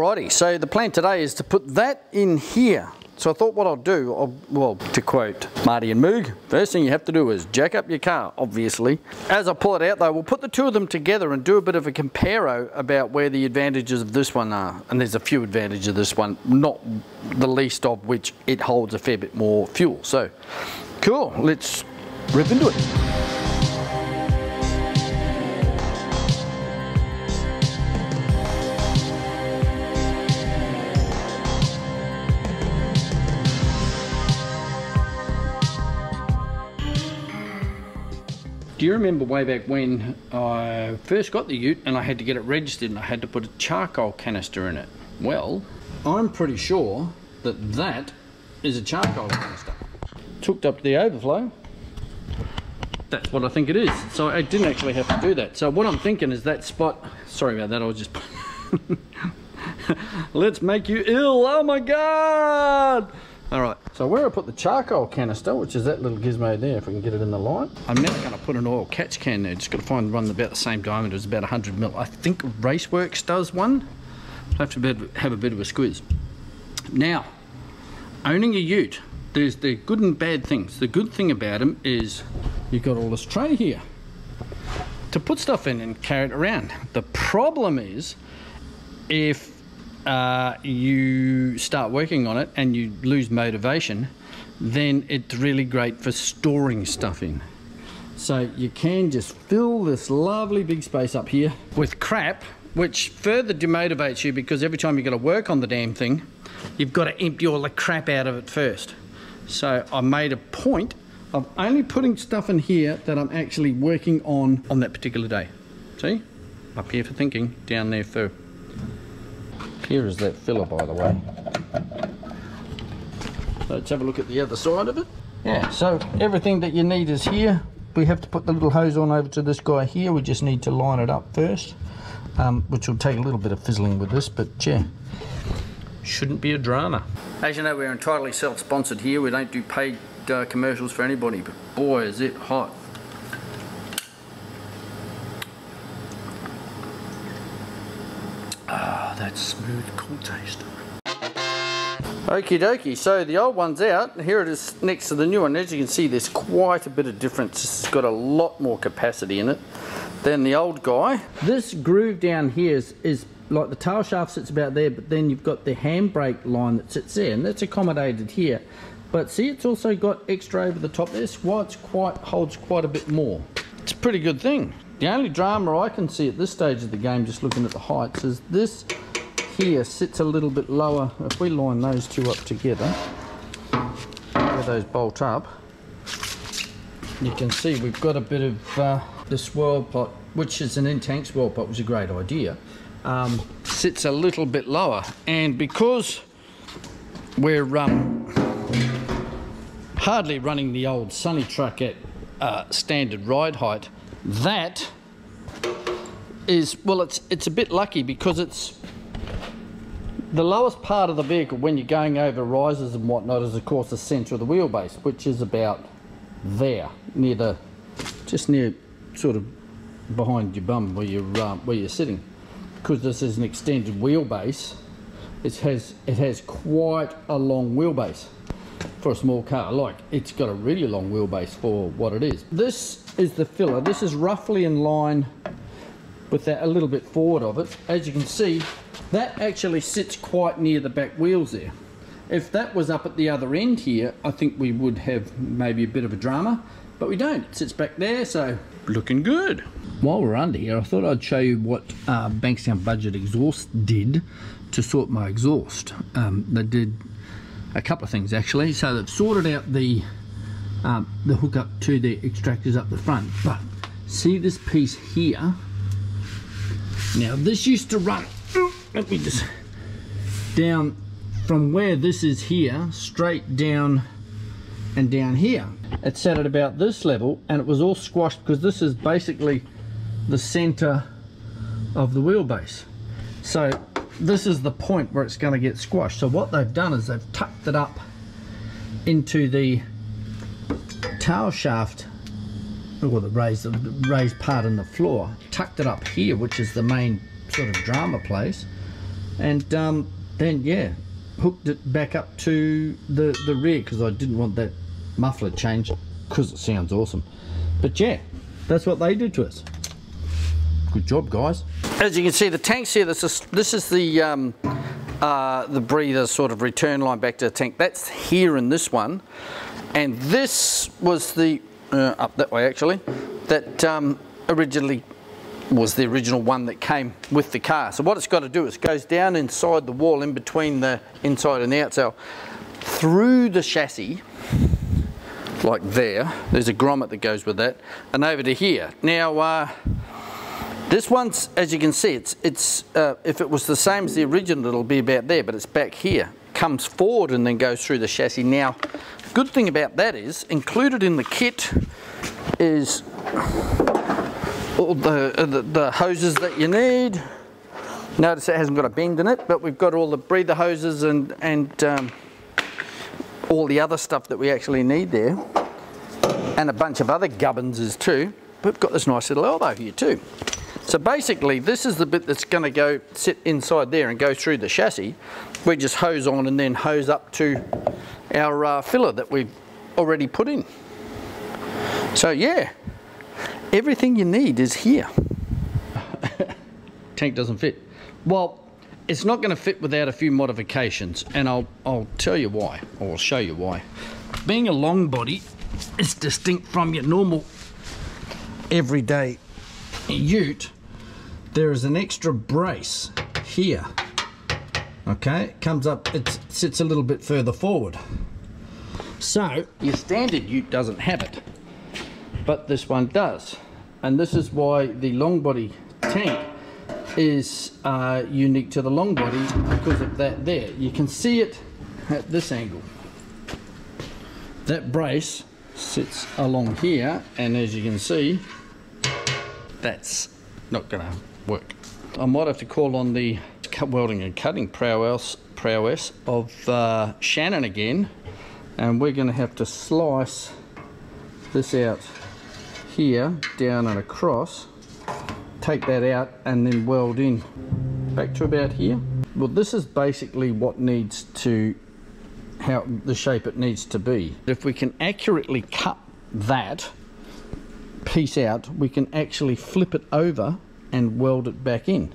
Alrighty, so the plan today is to put that in here. So I thought what I'll do, well, to quote Marty and Moog, first thing you have to do is jack up your car, obviously. As I pull it out though, we'll put the two of them together and do a bit of a comparo about where the advantages of this one are. And there's a few advantages of this one, not the least of which it holds a fair bit more fuel. So, cool, let's rip into it. Do you remember way back when I first got the ute and I had to get it registered and I had to put a charcoal canister in it? Well, I'm pretty sure that that is a charcoal canister. It's hooked up to the overflow. That's what I think it is. So I didn't actually have to do that. So what I'm thinking is that spot, sorry about that, I was just, let's make you ill, oh my God! Alright, so where I put the charcoal canister, which is that little gizmo there, if I can get it in the light, I'm now going to put an oil catch can there. Just got to find one about the same diameter, it's about 100 mil. I think Raceworks does one. I'll have to have a bit of a squeeze. Now, owning a ute, there's the good and bad things. The good thing about them is you've got all this tray here to put stuff in and carry it around. The problem is, if you start working on it and you lose motivation, then it's really great for storing stuff in. So you can just fill this lovely big space up here with crap, which further demotivates you because every time you've got to work on the damn thing, you've got to empty all the crap out of it first. So I made a point of only putting stuff in here that I'm actually working on that particular day. See? Up here for thinking, down there for... Here is that filler, by the way. So let's have a look at the other side of it. Yeah, so everything that you need is here. We have to put the little hose on over to this guy here. We just need to line it up first, which will take a little bit of fizzling with this, but yeah, shouldn't be a drama. As you know, we're entirely self-sponsored here. We don't do paid commercials for anybody, but boy, is it hot. That smooth, cool taste. Okie dokie, so the old one's out. Here it is next to the new one. As you can see, there's quite a bit of difference. It's got a lot more capacity in it than the old guy. This groove down here is like the tail shaft sits about there, but then you've got the handbrake line that sits there, and that's accommodated here. But see, it's also got extra over the top. This holds quite a bit more. It's a pretty good thing. The only drama I can see at this stage of the game, just looking at the heights, is this here sits a little bit lower. If we line those two up together, where those bolt up, you can see we've got a bit of the swirl pot, which is an in-tank swirl pot, which is a great idea, sits a little bit lower. And because we're hardly running the old Sunny truck at standard ride height, that is, well, it's a bit lucky because it's the lowest part of the vehicle when you're going over rises and whatnot is of course the centre of the wheelbase, which is about there, just near sort of behind your bum where you're sitting. Because this is an extended wheelbase, it has quite a long wheelbase for a small car. Like, it's got a really long wheelbase for what it is. This is the filler. This is roughly in line with that, a little bit forward of it. As you can see, that actually sits quite near the back wheels there. If that was up at the other end here, I think we would have maybe a bit of a drama, but we don't. It sits back there, so looking good. While we're under here, I thought I'd show you what Bankstown Budget Exhaust did to sort my exhaust. They did a couple of things actually. So they've sorted out the hookup to the extractors up the front, but see this piece here? Now this used to run, let me just, down from where this is here, straight down and down here. It sat at about this level and it was all squashed because this is basically the center of the wheelbase. So this is the point where it's going to get squashed. So what they've done is they've tucked it up into the tail shaft, or the raised part in the floor, tucked it up here, which is the main sort of drama place, and then yeah, hooked it back up to the rear because I didn't want that muffler changed because it sounds awesome. But yeah, that's what they did to us. Good job, guys. As you can see, the tanks here, this is the breather sort of return line back to the tank. That's here in this one, and this was the up that way actually, that originally was the original one that came with the car. So what it's got to do is it goes down inside the wall in between the inside and the outside through the chassis, like there. There's a grommet that goes with that, and over to here. Now this one's, as you can see, it's if it was the same as the original, it'll be about there, but it's back here. Comes forward and then goes through the chassis. Now, good thing about that is, included in the kit is all the hoses that you need. Notice it hasn't got a bend in it, but we've got all the breather hoses and all the other stuff that we actually need there, and a bunch of other gubbinses too. We've got this nice little elbow here too. So basically, this is the bit that's going to go sit inside there and go through the chassis. We just hose on and then hose up to our filler that we've already put in. So yeah, everything you need is here. Tank doesn't fit. Well, it's not going to fit without a few modifications, and I'll tell you why, or I'll show you why. Being a long body is distinct from your normal everyday ute. There is an extra brace here. Okay, it comes up, it sits a little bit further forward. So your standard ute doesn't have it, but this one does. And this is why the long body tank is unique to the long body, because of that there. You can see it at this angle. That brace sits along here, and as you can see, that's not going to work. I might have to call on the welding and cutting prowess of Shannon again, and we're going to have to slice this out here, down and across, take that out and then weld in back to about here. Well, this is basically what needs to, how the shape it needs to be. If we can accurately cut that piece out, we can actually flip it over and weld it back in,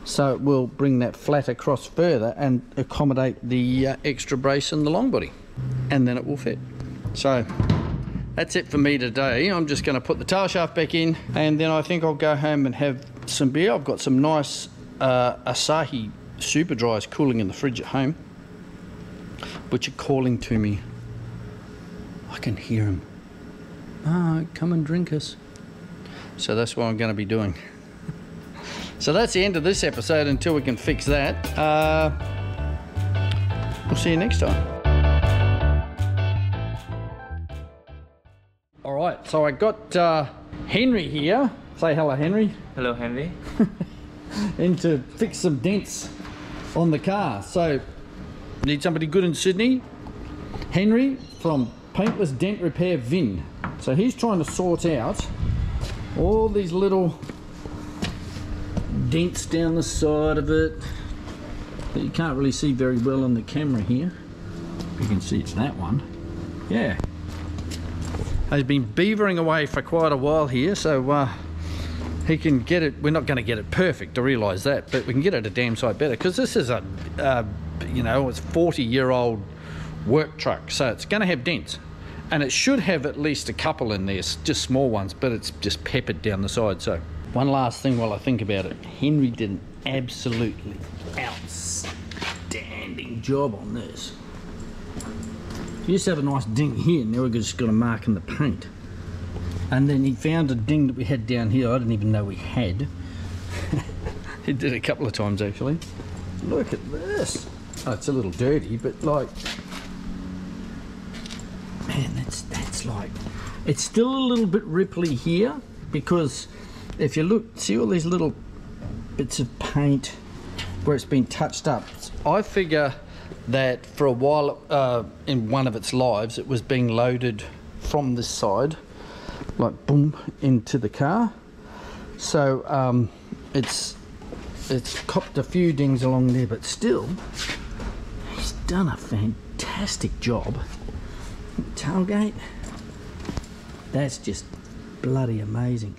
so it will bring that flat across further and accommodate the extra brace in the long body, and then it will fit. So that's it for me today. I'm just going to put the tail shaft back in, and then I think I'll go home and have some beer. I've got some nice Asahi Super Dries cooling in the fridge at home, which are calling to me. I can hear them. Oh, come and drink us. So that's what I'm going to be doing. So that's the end of this episode until we can fix that. We'll see you next time. All right, so I got Henry here. Say hello, Henry. Hello, Henry. And to fix some dents on the car. So, need somebody good in Sydney? Henry from Paintless Dent Repair Vin. So he's trying to sort out all these little dents down the side of it that you can't really see very well on the camera here. You can see it's that one. Yeah. He's been beavering away for quite a while here, so he can get it. We're not going to get it perfect, I realise that, but we can get it a damn sight better, because this is a, you know, it's 40-year-old work truck, so it's going to have dents, and it should have at least a couple in there, just small ones, but it's just peppered down the side. So one last thing while I think about it, Henry did an absolutely outstanding job on this. He used to have a nice ding here, now we've just got a mark in the paint. And then he found a ding that we had down here I didn't even know we had. He did it a couple of times actually. Look at this. Oh, it's a little dirty, but like, man, that's like, it's still a little bit ripply here, because if you look, see all these little bits of paint where it's been touched up. I figure that for a while in one of its lives it was being loaded from this side, like boom, into the car. So it's it's copped a few dings along there, but still, he's done a fantastic job. Tailgate, that's just bloody amazing.